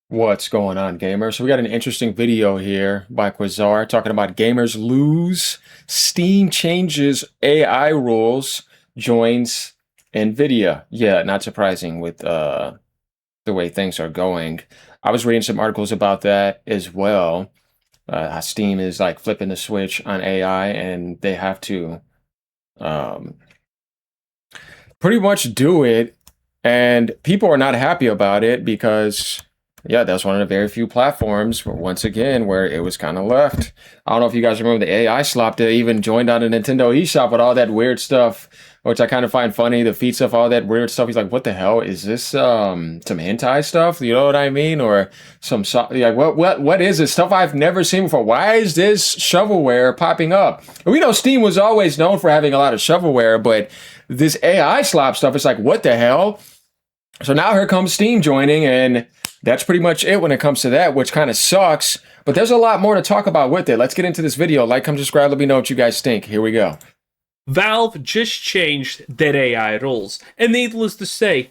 What's going on, gamers? So we got an interesting video here by Quasar talking about gamers lose, Steam changes AI rules, joins NVIDIA. Yeah, not surprising with the way things are going. I was reading some articles about that as well. How Steam is like flipping the switch on AI, and they have to um, pretty much do it, and people are not happy about it because yeah, that's one of the very few platforms, once again, where it was kind of left. I don't know if you guys remember the AI slop that even joined on the Nintendo eShop with all that weird stuff, which I kind of find funny. The feet stuff, all that weird stuff. He's like, what the hell? Is this some hentai stuff? You know what I mean? Or some, like, what is this stuff I've never seen before? Why is this shovelware popping up? And we know Steam was always known for having a lot of shovelware, but this AI slop stuff is like, what the hell? So now here comes Steam joining, and that's pretty much it when it comes to that, which kind of sucks. But there's a lot more to talk about with it. Let's get into this video. Like, comment, subscribe, let me know what you guys think. Here we go. Valve just changed their AI rules, and needless to say,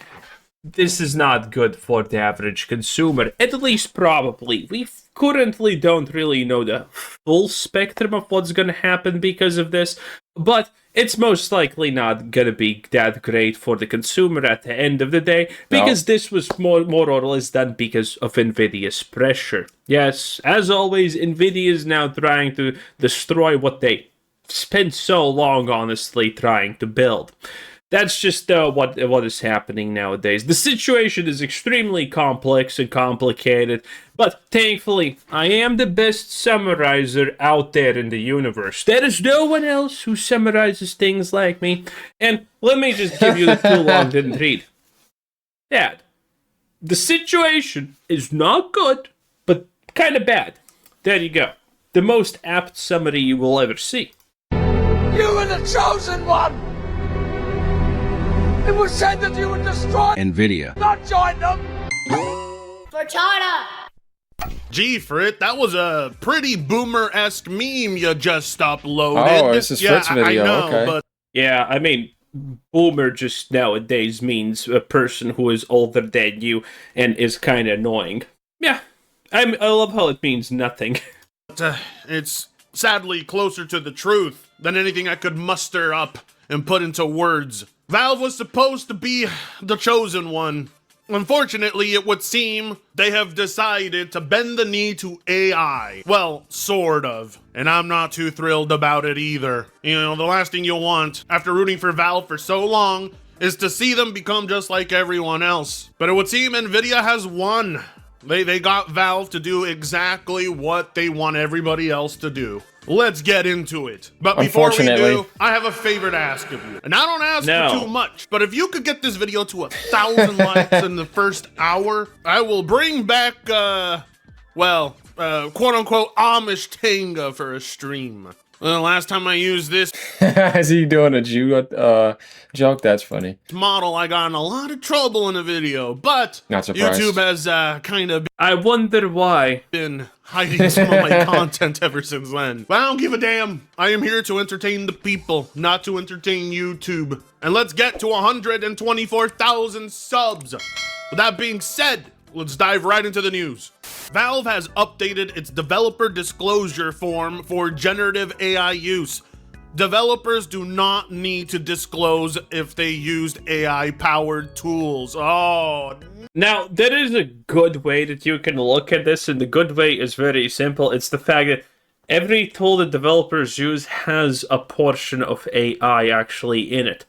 this is not good for the average consumer, at least probably. We currently don't really know the full spectrum of what's going to happen because of this, but it's most likely not going to be that great for the consumer at the end of the day, because this was more or less done because of NVIDIA's pressure. Yes, as always, NVIDIA is now trying to destroy what they spent so long, honestly, trying to build. That's just what is happening nowadays. The situation is extremely complex and complicated, but thankfully, I am the best summarizer out there in the universe. There is no one else who summarizes things like me. And let me just give you the too long didn't read. Dad, the situation is not good, but kind of bad. There you go. The most apt summary you will ever see. You were the chosen one! It was said that you would destroy NVIDIA, not join them! For China! Gee, Frit, that was a pretty boomer-esque meme you just uploaded. Oh, this is Frit's video, I know, okay. But Yeah, I mean, boomer just nowadays means a person who is older than you and is kind of annoying. Yeah, I love how it means nothing. it's sadly closer to the truth than anything I could muster up and put into words. Valve was supposed to be the chosen one. Unfortunately, it would seem they have decided to bend the knee to AI. Well, sort of. And I'm not too thrilled about it either. You know, the last thing you'll want after rooting for Valve for so long is to see them become just like everyone else. But it would seem NVIDIA has won. They got Valve to do exactly what they want everybody else to do. Let's get into it. But before we do, I have a favor to ask of you. And I don't ask for too much, but if you could get this video to 1,000 likes in the first hour, I will bring back, quote-unquote Amish Tanga for a stream. Last time I used this Is he doing a joke? That's funny. model, I got in a lot of trouble in a video, but Not surprised. YouTube has kind of I wonder why. been hiding some of my content ever since then. But I don't give a damn. I am here to entertain the people, not to entertain YouTube. And let's get to 124,000 subs. With that being said, let's dive right into the news. Valve has updated its developer disclosure form for generative AI use. Developers do not need to disclose if they used AI-powered tools. Oh, Now, there is a good way that you can look at this, and the good way is very simple. It's the fact that every tool that developers use has a portion of AI actually in it.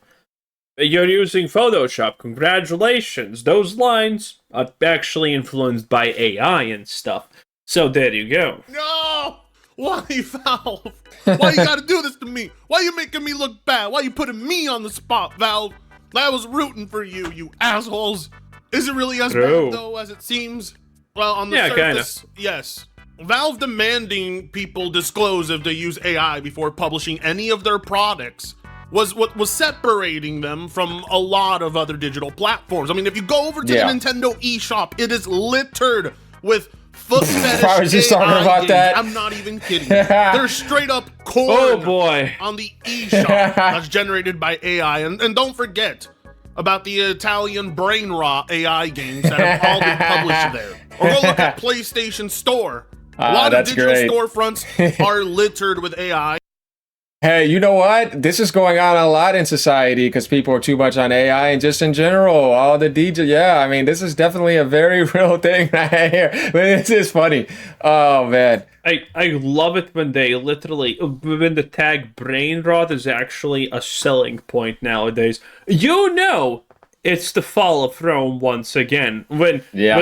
You're using Photoshop, congratulations. Those lines are actually influenced by AI and stuff. So there you go. no! Why, Valve? Why you gotta do this to me? Why you making me look bad? Why you putting me on the spot, Valve? I was rooting for you, you assholes. Is it really as bad, though, as it seems? Well, on the surface, yes. Valve demanding people disclose if they use AI before publishing any of their products was what was separating them from a lot of other digital platforms. I mean, if you go over to the Nintendo eShop, it is littered with foot fetish I was just talking about games. that. I'm not even kidding. There's straight up corn on the eShop that's generated by AI. And don't forget about the Italian brain rot AI games that have all been published Or go look at PlayStation Store. A lot of digital great. storefronts are littered with AI. Hey, you know what? This is going on a lot in society because people are too much on AI and just in general, all the DJ. Yeah, I mean, this is definitely a very real thing right here. This is funny. Oh, man. I love it when they literally, when the tag brain rot is actually a selling point nowadays. You know, it's the fall of Rome once again. When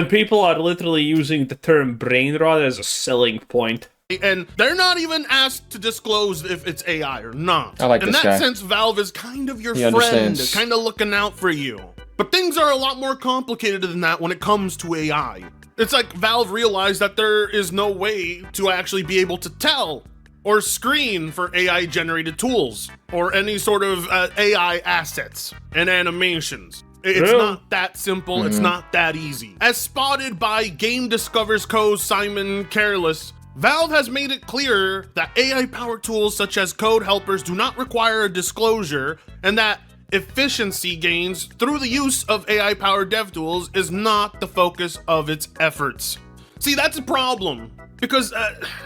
people are literally using the term brain rot as a selling point. And they're not even asked to disclose if it's AI or not. I like in this that guy. sense, Valve is kind of your He friend, understands. kind of looking out for you. But things are a lot more complicated than that when it comes to AI. It's like Valve realized that there is no way to actually be able to tell or screen for AI-generated tools or any sort of AI assets and animations. It's not that simple. It's not that easy. As spotted by Game Discover's co Simon Careless, Valve has made it clear that AI-powered tools such as code helpers do not require a disclosure, and that efficiency gains through the use of AI-powered dev tools is not the focus of its efforts. See, that's a problem, because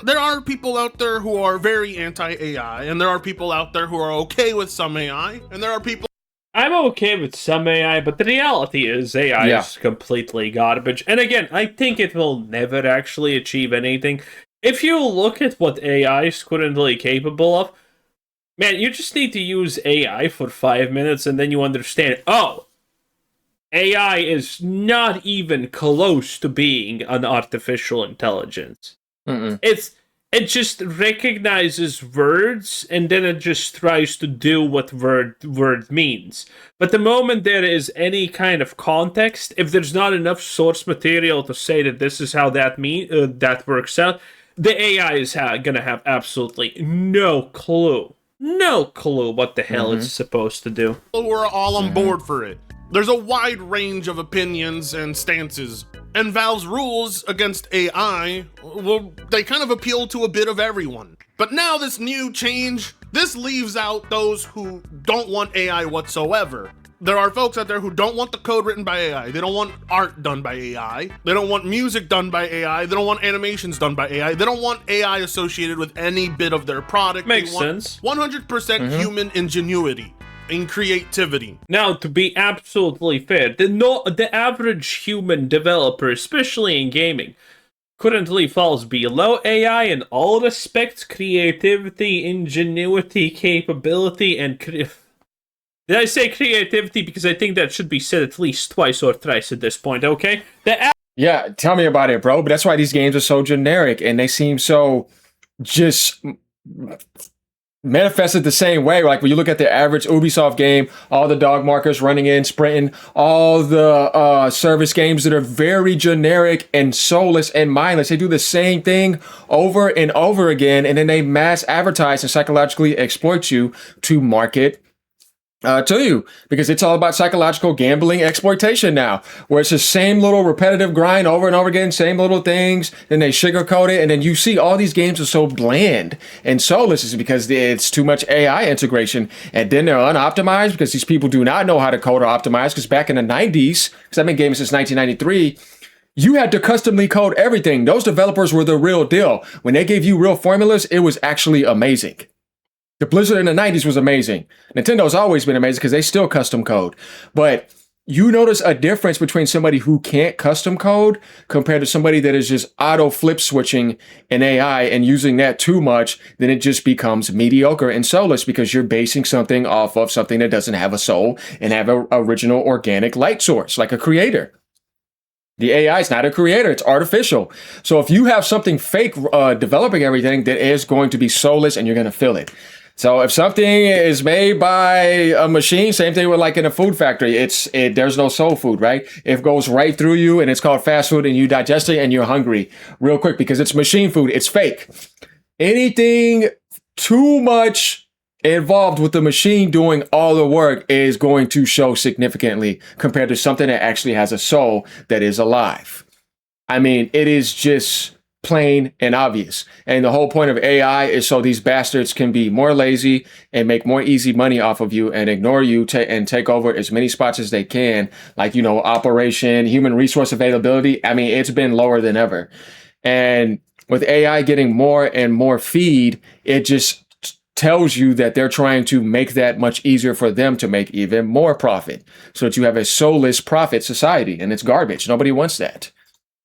there are people out there who are very anti-AI, and there are people out there who are okay with some AI, and there are people... I'm okay with some AI, but the reality is AI is completely garbage. And again, I think it will never actually achieve anything. If you look at what AI is currently capable of, man, you just need to use AI for 5 minutes and then you understand, oh, AI is not even close to being an artificial intelligence. It just recognizes words and then it just tries to do what word means. But the moment there is any kind of context, if there's not enough source material to say that this is how that works out, the AI is gonna have absolutely no clue what the hell it's supposed to do. who are all on board for it. There's a wide range of opinions and stances, and Valve's rules against AI, well, they kind of appeal to a bit of everyone. But now this new change, this leaves out those who don't want AI whatsoever. There are folks out there who don't want the code written by AI. They don't want art done by AI. They don't want music done by AI. They don't want animations done by AI. They don't want AI associated with any bit of their product. Makes they want sense. 100% human ingenuity and creativity. Now, to be absolutely fair, the average human developer, especially in gaming, currently falls below AI in all respects: creativity, ingenuity, capability, and did I say creativity? Because I think that should be said at least twice or thrice at this point, okay? Yeah, tell me about it, bro. But that's why these games are so generic and they seem so just manifested the same way. Like when you look at the average Ubisoft game, all the dog markers running in, sprinting, all the service games that are very generic and soulless and mindless. They do the same thing over and over again, and then they mass advertise and psychologically exploit you to market to you, because it's all about psychological gambling exploitation now, where it's the same little repetitive grind over and over again, same little things, then they sugarcoat it, and then you see all these games are so bland and soulless. Is because it's too much AI integration, and then they're unoptimized because these people do not know how to code or optimize. Because back in the 90s, because I've been gaming since 1993, you had to customly code everything. Those developers were the real deal. When they gave you real formulas, it was actually amazing. The Blizzard in the 90s was amazing. Nintendo's always been amazing because they still custom code. But you notice a difference between somebody who can't custom code compared to somebody that is just auto flip switching in AI and using that too much, then it just becomes mediocre and soulless because you're basing something off of something that doesn't have a soul and have an original organic light source, like a creator. The AI is not a creator, it's artificial. So if you have something fake developing everything, that is going to be soulless and you're going to feel it. So if something is made by a machine, same thing with like in a food factory, there's no soul food, right? It goes right through you and it's called fast food and you digest it and you're hungry real quick because it's machine food. It's fake. Anything too much involved with the machine doing all the work is going to show significantly compared to something that actually has a soul that is alive. I mean, it is just plain and obvious. And the whole point of AI is so these bastards can be more lazy and make more easy money off of you and ignore you and take over as many spots as they can. Like, you know, operation, human resource availability. I mean, it's been lower than ever. And with AI getting more and more feed, it just tells you that they're trying to make that much easier for them to make even more profit so that you have a soulless profit society, and it's garbage. Nobody wants that.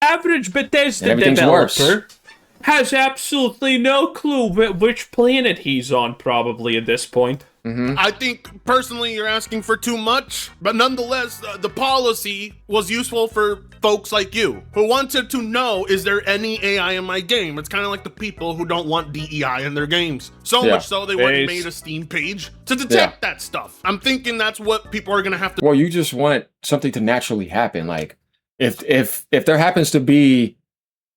Average Bethesda Everything's developer worse. has absolutely no clue which planet he's on, probably, at this point. I think personally you're asking for too much, but nonetheless, the policy was useful for folks like you who wanted to know, is there any AI in my game? It's kind of like the people who don't want DEI in their games. So much so they went and made a Steam page to detect that stuff. I'm thinking that's what people are going to have to. Well, you just want something to naturally happen. Like if there happens to be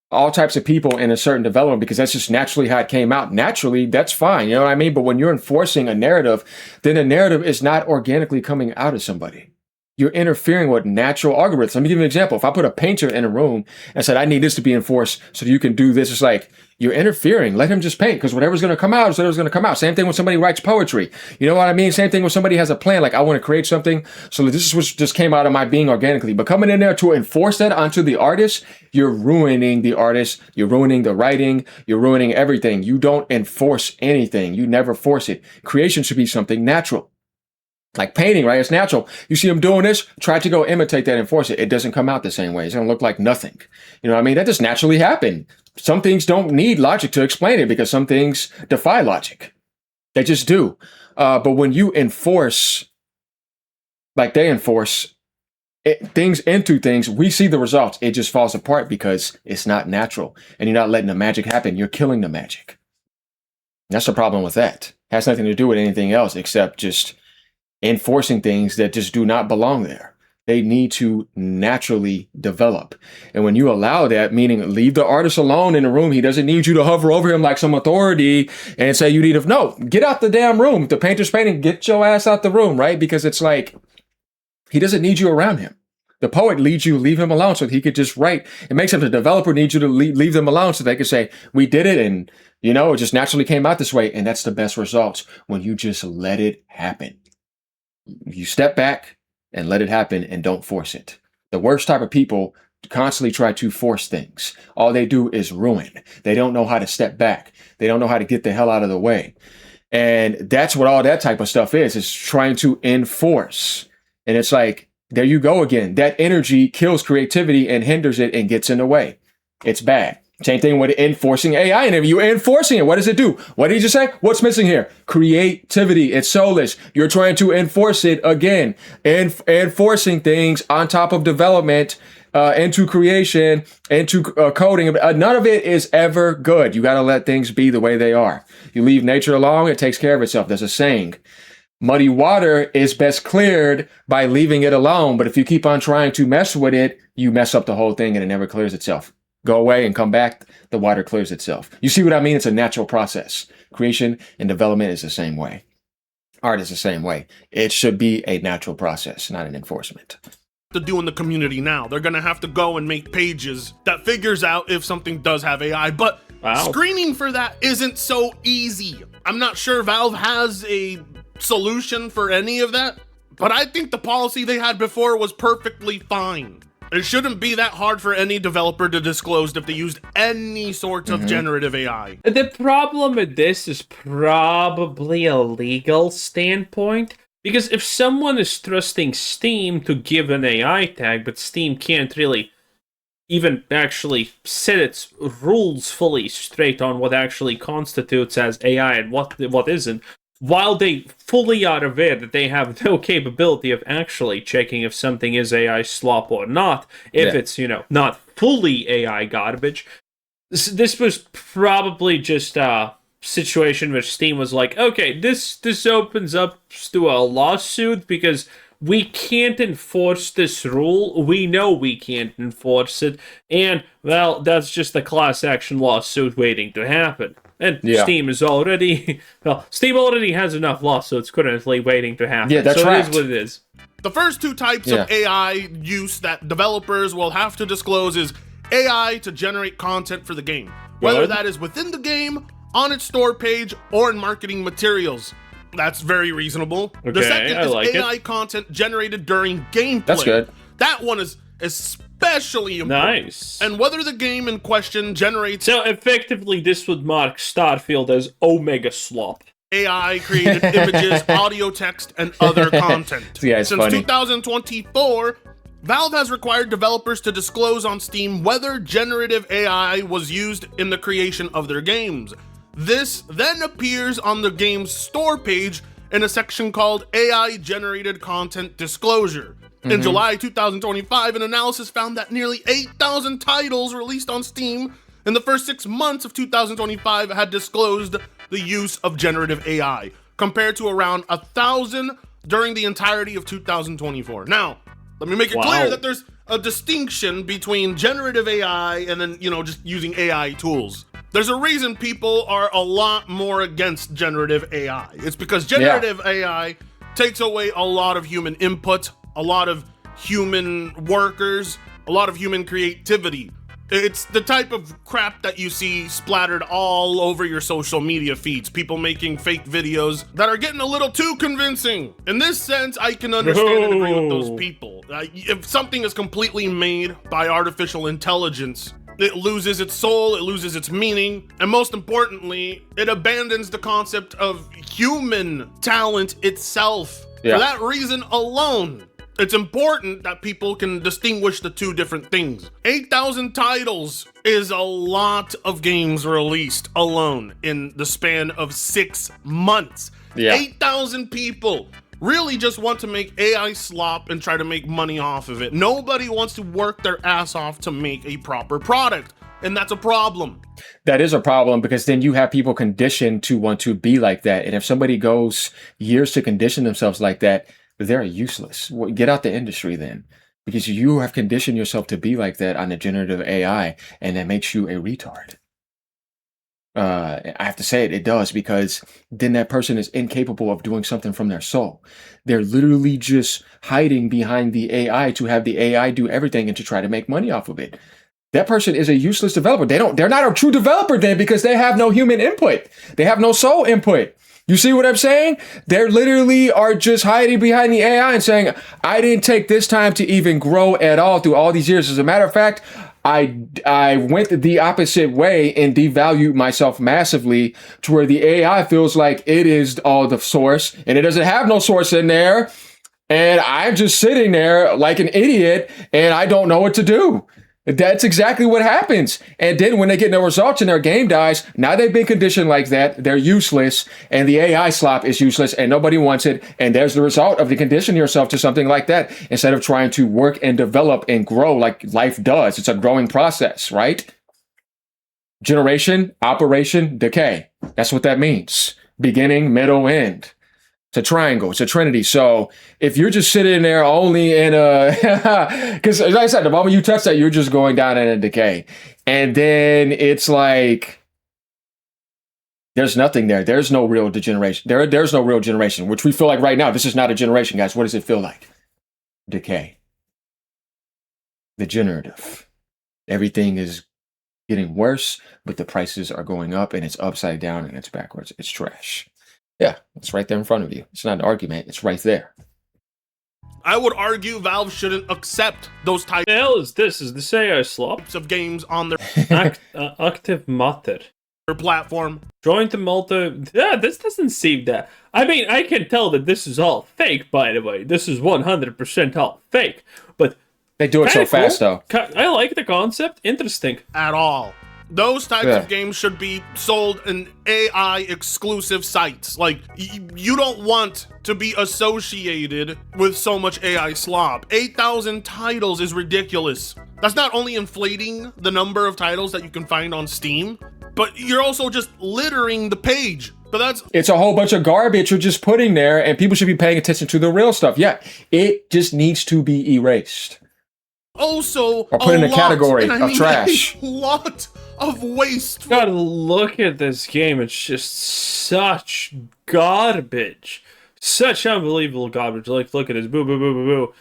all types of people in a certain development, because that's just naturally how it came out. Naturally, that's fine. You know what I mean? But when you're enforcing a narrative, then the narrative is not organically coming out of somebody. You're interfering with natural algorithms. Let me give you an example. If I put a painter in a room and said, I need this to be enforced so you can do this, it's like, you're interfering. Let him just paint, because whatever's going to come out is whatever's going to come out. Same thing when somebody writes poetry. You know what I mean? Same thing when somebody has a plan, like I want to create something. So this is what just came out of my being organically. But coming in there to enforce that onto the artist, you're ruining the artist. You're ruining the writing. You're ruining everything. You don't enforce anything. You never force it. Creation should be something natural. Like painting, right? It's natural. You see them doing this, try to go imitate that and force it. It doesn't come out the same way. It's going to look like nothing. You know what I mean? That just naturally happened. Some things don't need logic to explain it because some things defy logic. They just do. But when you enforce, like they enforce things into things, we see the results. It just falls apart because it's not natural. And you're not letting the magic happen. You're killing the magic. That's the problem with that. It has nothing to do with anything else except just enforcing things that just do not belong there. They need to naturally develop. And when you allow that, meaning leave the artist alone in the room, he doesn't need you to hover over him like some authority and say you need to, no, get out the damn room. If the painter's painting, get your ass out the room, right? Because it's like, he doesn't need you around him. The poet leads you, leave him alone so that he could just write. It makes him the developer needs you to leave them alone so they can say, we did it and, you know, it just naturally came out this way. And that's the best results when you just let it happen. You step back and let it happen and don't force it. The worst type of people constantly try to force things. All they do is ruin. They don't know how to step back. They don't know how to get the hell out of the way. And that's what all that type of stuff is trying to enforce. And it's like, there you go again. That energy kills creativity and hinders it and gets in the way. It's bad. Same thing with enforcing AI. And if you're enforcing it, what does it do? What did you just say? What's missing here? Creativity. It's soulless. You're trying to enforce it again. Enforcing things on top of development, into creation, into coding. None of it is ever good. You got to let things be the way they are. You leave nature alone, it takes care of itself. There's a saying. Muddy water is best cleared by leaving it alone. But if you keep on trying to mess with it, you mess up the whole thing and it never clears itself. Go away and come back, the water clears itself. You see what I mean? It's a natural process. Creation and development is the same way. Art is the same way. It should be a natural process, not an enforcement. To do in the community now. They're going to have to go and make pages that figures out if something does have AI, but screening for that isn't so easy. I'm not sure Valve has a solution for any of that, but I think the policy they had before was perfectly fine. It shouldn't be that hard for any developer to disclose if they used any sort of generative AI. The problem with this is probably a legal standpoint, because if someone is trusting Steam to give an AI tag, but Steam can't really even actually set its rules fully straight on what actually constitutes as AI and what isn't, while they fully are aware that they have no capability of actually checking if something is AI slop or not, if it's, not fully AI garbage. This was probably just a situation where Steam was like, okay, this opens up to a lawsuit because we can't enforce this rule. We know we can't enforce it. And, well, that's just a class action lawsuit waiting to happen. And Steam already has enough lawsuits currently waiting to happen. Yeah, that's right. It is what it is. The first two types of AI use that developers will have to disclose is AI to generate content for the game, whether Good. that is within the game, on its store page, or in marketing materials. That's very reasonable. The Okay, second I is like it. AI content generated during gameplay. That's good. That one is especially important. Nice. And whether the game in question generates So effectively, this would mark Starfield as Omega Slop. AI created images, audio, text, and other content. Yeah, it's Since funny. 2024, Valve has required developers to disclose on Steam whether generative AI was used in the creation of their games. This then appears on the game's store page in a section called AI Generated Content Disclosure. In July 2025, an analysis found that nearly 8,000 titles released on Steam in the first 6 months of 2025 had disclosed the use of generative AI, compared to around 1,000 during the entirety of 2024. Now, let me make it clear that there's a distinction between generative AI and then, just using AI tools. There's a reason people are a lot more against generative AI. It's because generative AI takes away a lot of human input, a lot of human workers, a lot of human creativity. It's the type of crap that you see splattered all over your social media feeds. People making fake videos that are getting a little too convincing. In this sense, I can understand and agree with those people. If something is completely made by artificial intelligence, it loses its soul, it loses its meaning, and most importantly, it abandons the concept of human talent itself. Yeah. For that reason alone, it's important that people can distinguish the two different things. 8,000 titles is a lot of games released alone in the span of 6 months. Yeah. 8,000 people really just want to make AI slop and try to make money off of it. Nobody wants to work their ass off to make a proper product, and that's a problem. That is a problem because then you have people conditioned to want to be like that. And if somebody goes years to condition themselves like that, they're useless. Get out the industry then, because you have conditioned yourself to be like that on the generative AI, and that makes you a retard. I have to say it does, because then that person is incapable of doing something from their soul. They're literally just hiding behind the AI to have the AI do everything and to try to make money off of it. That person is a useless developer. They're not a true developer then, because they have no human input. They have no soul input. You see what I'm saying? They literally are just hiding behind the AI and saying, I didn't take this time to even grow at all through all these years. As a matter of fact, I went the opposite way and devalued myself massively to where the AI feels like it is all the source, and it doesn't have no source in there. And I'm just sitting there like an idiot, and I don't know what to do. That's exactly what happens. And then when they get no results and their game dies, now they've been conditioned like that, they're useless, and the AI slop is useless, and nobody wants it. And there's the result of the conditioning yourself to something like that instead of trying to work and develop and grow like life does. It's a growing process, right? Generation, operation, decay. That's what that means. Beginning, middle, end. It's a triangle. It's a trinity. So if you're just sitting there only in a, because as I said, the moment you touch that, you're just going down in a decay. And then it's like, there's nothing there. There's no real degeneration. There's no real generation, which we feel like right now. This is not a generation, guys. What does it feel like? Decay. Degenerative. Everything is getting worse, but the prices are going up, and it's upside down and it's backwards. It's trash. Yeah, it's right there in front of you. It's not an argument. It's right there. I would argue Valve shouldn't accept those types The hell is this? Is this AI slop? of games on their Active matter. platform. Join the multi. Yeah, this doesn't seem that. I mean, I can tell that this is all fake, by the way. This is 100% all fake. But They do it so kinda cool. fast, though. I like the concept. Interesting. At all. Those types Yeah. of games should be sold in AI exclusive sites. Like, you don't want to be associated with so much AI slop. 8,000 titles is ridiculous. That's not only inflating the number of titles that you can find on Steam, but you're also just littering the page. But that's It's a whole bunch of garbage you're just putting there, and people should be paying attention to the real stuff. Yeah, it just needs to be erased. also Or put in a category and I of mean trash. a lot of waste. Gotta look at this game. It's just such garbage. Such unbelievable garbage. Like, look at this. Boo, boo, boo, boo, boo.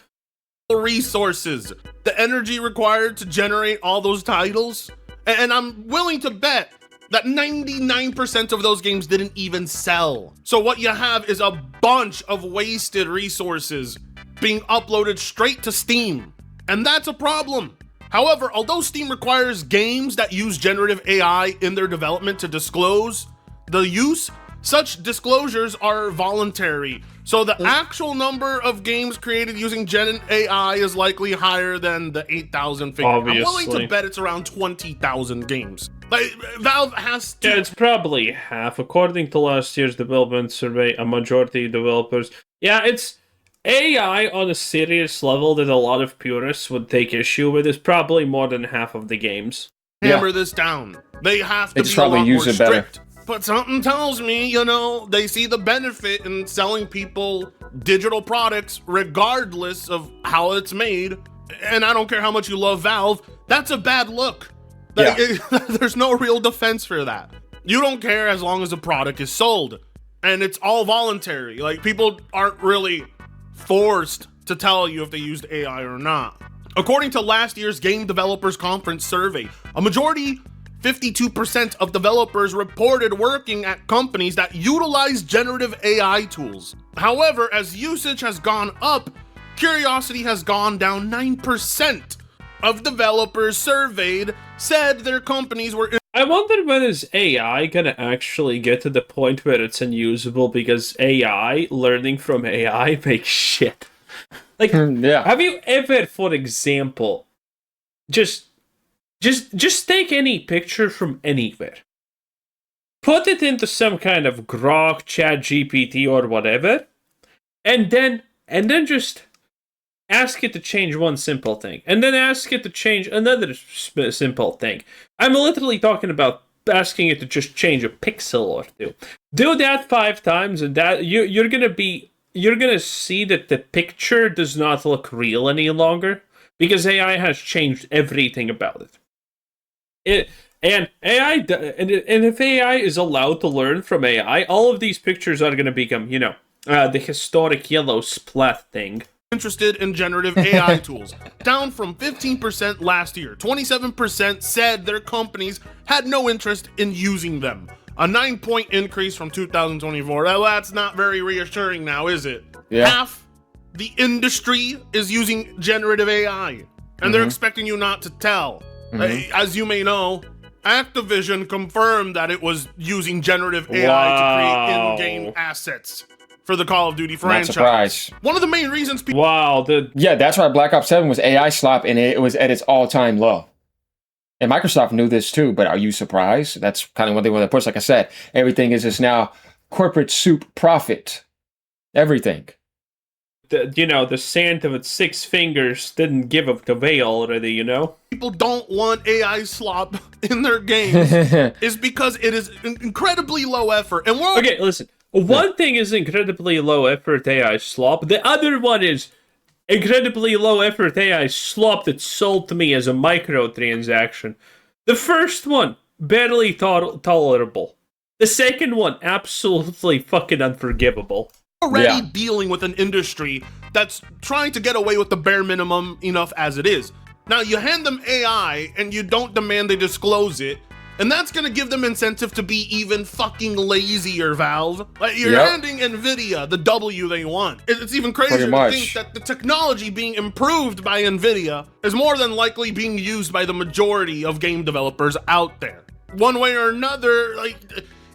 resources, the energy required to generate all those titles, and I'm willing to bet that 99% of those games didn't even sell. So what you have is a bunch of wasted resources being uploaded straight to Steam, and that's a problem. However, although Steam requires games that use generative AI in their development to disclose the use, such disclosures are voluntary. So the actual number of games created using Gen AI is likely higher than the 8,000 figure. Obviously. I'm willing to bet it's around 20,000 games. Like, Valve has to... Yeah, it's probably half. According to last year's development survey, a majority of developers... Yeah, it's AI on a serious level that a lot of purists would take issue with is probably more than half of the games. hammer this down. They have to They be just a probably lot use more it better. strict. But something tells me, they see the benefit in selling people digital products regardless of how it's made. And I don't care how much you love Valve, that's a bad look. There's no real defense for that. You don't care as long as the product is sold. And it's all voluntary. Like, people aren't really forced to tell you if they used AI or not. According to last year's Game Developers Conference survey, a majority, 52% of developers reported working at companies that utilize generative AI tools. However, as usage has gone up, curiosity has gone down. 9% of developers surveyed said their companies were... I wonder when is AI gonna actually get to the point where it's unusable because AI, learning from AI, makes shit. Like, have you ever, for example, just take any picture from anywhere, put it into some kind of Grok, Chat GPT, or whatever, and then just ask it to change one simple thing, and then ask it to change another simple thing. I'm literally talking about asking it to just change a pixel or two. Do that 5 times, and that you're gonna see that the picture does not look real any longer because AI has changed everything about it. And if AI is allowed to learn from AI, all of these pictures are going to become, the historic yellow splat thing. Interested in generative AI tools, down from 15% last year. 27% said their companies had no interest in using them. A 9-point increase from 2024. That's not very reassuring now, is it? Yeah. Half the industry is using generative AI, and they're expecting you not to tell. As you may know, Activision confirmed that it was using generative AI to create in-game assets for the Call of Duty franchise. Not surprised. One of the main reasons people... Yeah, that's why Black Ops 7 was AI slop, and it was at its all-time low. And Microsoft knew this too, but are you surprised? That's kind of what they want to push. Like I said, everything is just now corporate soup profit. Everything. The Santa with 6 fingers didn't give up the veil already, People don't want AI slop in their games is because it is incredibly low effort. And we're... Okay, listen. One thing is incredibly low effort AI slop. The other one is incredibly low effort AI slop that's sold to me as a microtransaction. The first one, barely tolerable. The second one, absolutely fucking unforgivable. Already dealing with an industry that's trying to get away with the bare minimum enough as it is. Now you hand them AI and you don't demand they disclose it, and that's gonna give them incentive to be even fucking lazier, Valve. Like, you're handing NVIDIA the W they want. It's even crazier to think that the technology being improved by NVIDIA is more than likely being used by the majority of game developers out there. One way or another,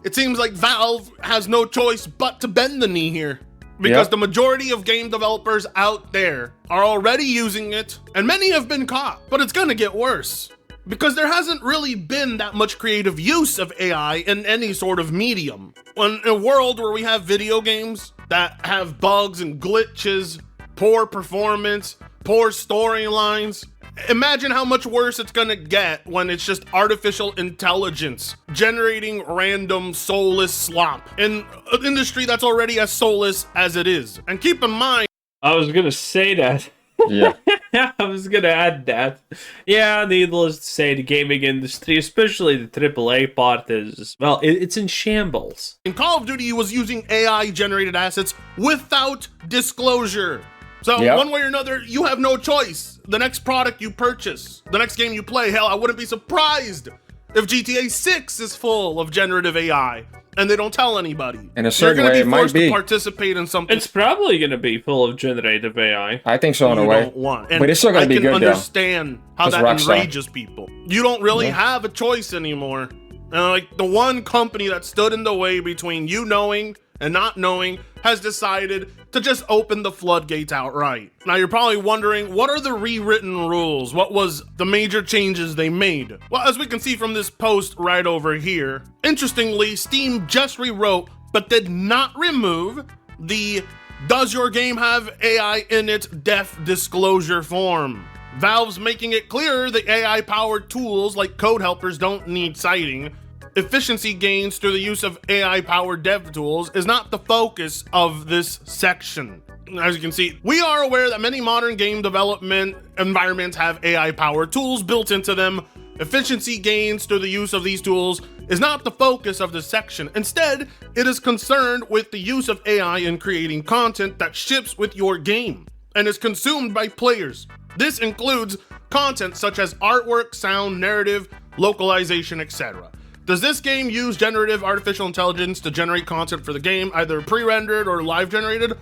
it seems like Valve has no choice but to bend the knee here. Because the majority of game developers out there are already using it, and many have been caught. But it's gonna get worse. Because there hasn't really been that much creative use of AI in any sort of medium. In a world where we have video games that have bugs and glitches, poor performance, poor storylines, imagine how much worse it's gonna get when it's just artificial intelligence generating random soulless slop in an industry that's already as soulless as it is. And keep in mind, I was gonna say that. Yeah. I was gonna add that. Yeah, needless to say, the gaming industry, especially the AAA part, is, well, it's in shambles. in Call of Duty was using AI generated assets without disclosure. So Yep. one way or another, you have no choice. The next product you purchase, the next game you play, hell, I wouldn't be surprised if GTA 6 is full of generative AI and they don't tell anybody. In a certain You're way, going it to be might forced be. to participate in something It's probably going to be full of generative AI. I think so in a you way. don't want. And But it's still gonna be good, I can though. understand how That's that Rockstar. enrages people. You don't really have a choice anymore. And like the one company that stood in the way between you knowing and not knowing has decided to just open the floodgates outright. Now you're probably wondering, what are the rewritten rules? What was the major changes they made? Well, as we can see from this post right over here, interestingly, Steam just rewrote but did not remove the "Does your game have AI in it?" def disclosure form. Valve's making it clearer that AI-powered tools like code helpers don't need citing. Efficiency gains through the use of AI-powered dev tools is not the focus of this section. As you can see, we are aware that many modern game development environments have AI-powered tools built into them. Efficiency gains through the use of these tools is not the focus of this section. Instead, it is concerned with the use of AI in creating content that ships with your game and is consumed by players. This includes content such as artwork, sound, narrative, localization, etc. Does this game use generative artificial intelligence to generate content for the game, either pre-rendered or live generated?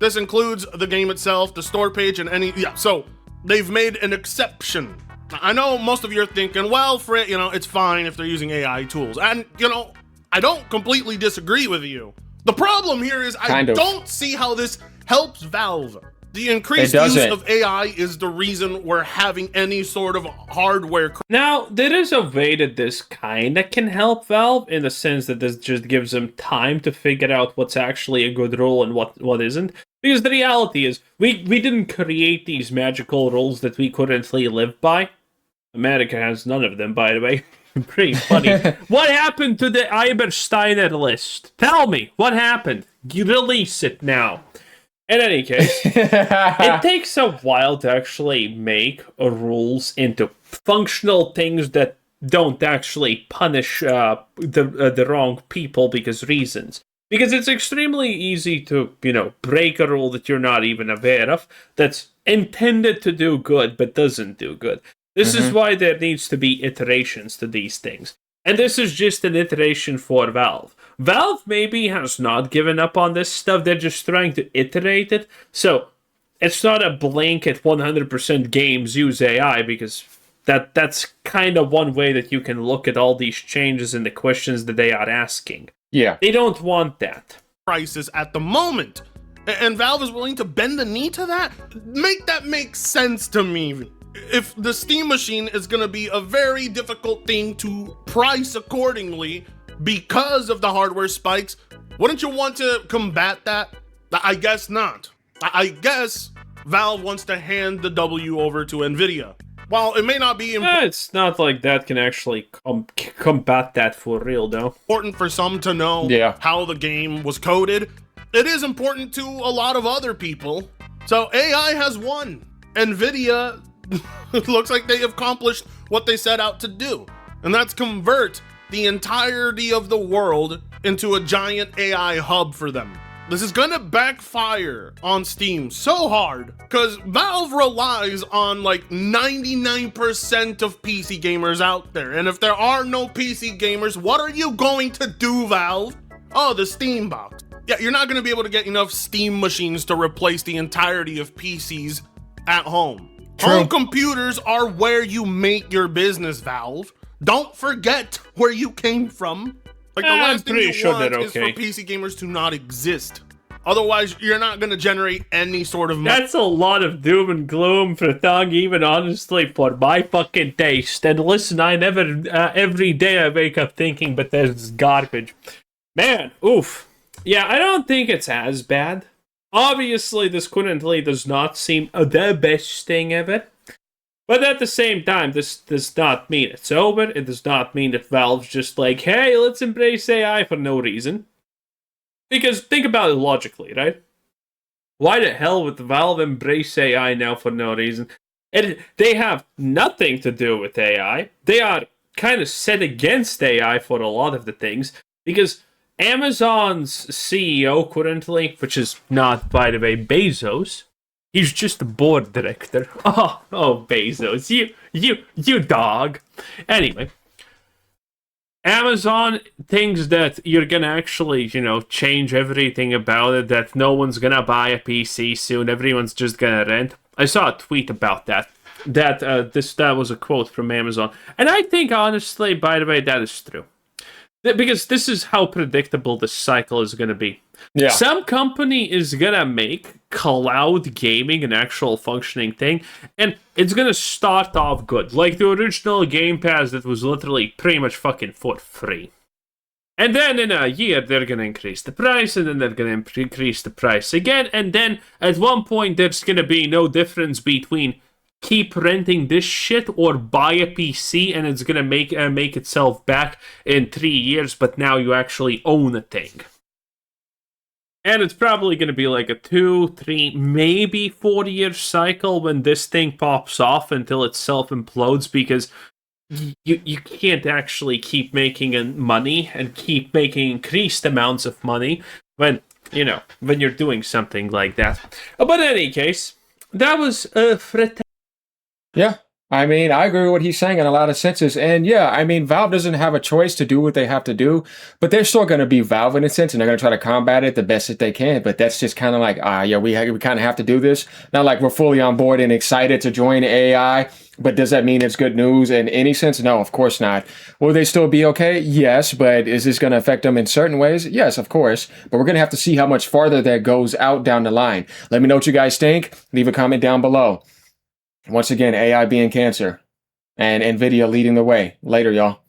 This includes the game itself, the store page, and any, so they've made an exception. I know most of you are thinking, well, Frit, it's fine if they're using AI tools. And, I don't completely disagree with you. The problem here is I don't see how this helps Valve. The increased use of AI is the reason we're having any sort of hardware. Now, there is a way that this kind of can help Valve in the sense that this just gives them time to figure out what's actually a good rule and what isn't. Because the reality is, we didn't create these magical rules that we currently live by. America has none of them, by the way. Pretty funny. What happened to the Eibersteiner list? Tell me, what happened? You release it now. In any case, it takes a while to actually make rules into functional things that don't actually punish the wrong people because reasons. Because it's extremely easy to, break a rule that you're not even aware of that's intended to do good but doesn't do good. This is why there needs to be iterations to these things. And this is just an iteration for Valve. Valve maybe has not given up on this stuff, they're just trying to iterate it. So, it's not a blanket 100% games use AI, because that's kind of one way that you can look at all these changes and the questions that they are asking. Yeah. They don't want that. Prices at the moment. And Valve is willing to bend the knee to that? Make that make sense to me. If the Steam machine is going to be a very difficult thing to price accordingly because of the hardware spikes, wouldn't you want to combat that? I guess not. I guess Valve wants to hand the W over to NVIDIA. While it may not be It's not like that can actually combat that for real, though. important for some to know how the game was coded, it is important to a lot of other people. So AI has won. NVIDIA it looks like they accomplished what they set out to do, and that's convert the entirety of the world into a giant AI hub for them. This is gonna backfire on Steam so hard because Valve relies on like 99% of PC gamers out there, and if there are no PC gamers, what are you going to do, Valve? Oh, the Steam box. Yeah, you're not gonna be able to get enough Steam machines to replace the entirety of PCs at home. Home computers are where you make your business, Valve. Don't forget where you came from. Like the last thing you want is for PC gamers to not exist. Otherwise, you're not going to generate any sort of money. That's a lot of doom and gloom for Thug, even honestly, for my fucking taste. And listen, I never, every day I wake up thinking, but there's garbage. Man, oof. Yeah, I don't think it's as bad. Obviously, this currently does not seem the best thing ever. But at the same time, this does not mean it's over. It does not mean that Valve's just like, hey, let's embrace AI for no reason. Because think about it logically, right? Why the hell would Valve embrace AI now for no reason? They have nothing to do with AI. They are kind of set against AI for a lot of the things. Because Amazon's CEO currently, which is not, by the way, Bezos, He's just a board director. Oh, Bezos, you dog. Anyway, Amazon thinks that you're gonna actually, change everything about it, that no one's gonna buy a PC soon, everyone's just gonna rent. I saw a tweet about that. That was a quote from Amazon. And I think, honestly, by the way, that is true. Because this is how predictable this cycle is gonna be. Yeah. Some company is gonna make cloud gaming an actual functioning thing, and it's gonna start off good. Like the original Game Pass that was literally pretty much fucking for free. And then in a year, they're gonna increase the price, and then they're gonna increase the price again, and then at one point, there's gonna be no difference between keep renting this shit or buy a PC, and it's gonna make itself back in 3 years, but now you actually own a thing. And it's probably going to be like a 2, 3, maybe 4-year cycle when this thing pops off until it self-implodes, because you can't actually keep making money and keep making increased amounts of money when you're doing something like that. But in any case, that was Yeah. I mean, I agree with what he's saying in a lot of senses. And yeah, I mean, Valve doesn't have a choice to do what they have to do, but they're still going to be Valve in a sense, and they're going to try to combat it the best that they can. But that's just kind of like, we kind of have to do this. Not like we're fully on board and excited to join AI, but does that mean it's good news in any sense? No, of course not. Will they still be okay? Yes, but is this going to affect them in certain ways? Yes, of course. But we're going to have to see how much farther that goes out down the line. Let me know what you guys think. Leave a comment down below. Once again, AI being cancer and NVIDIA leading the way. Later, y'all.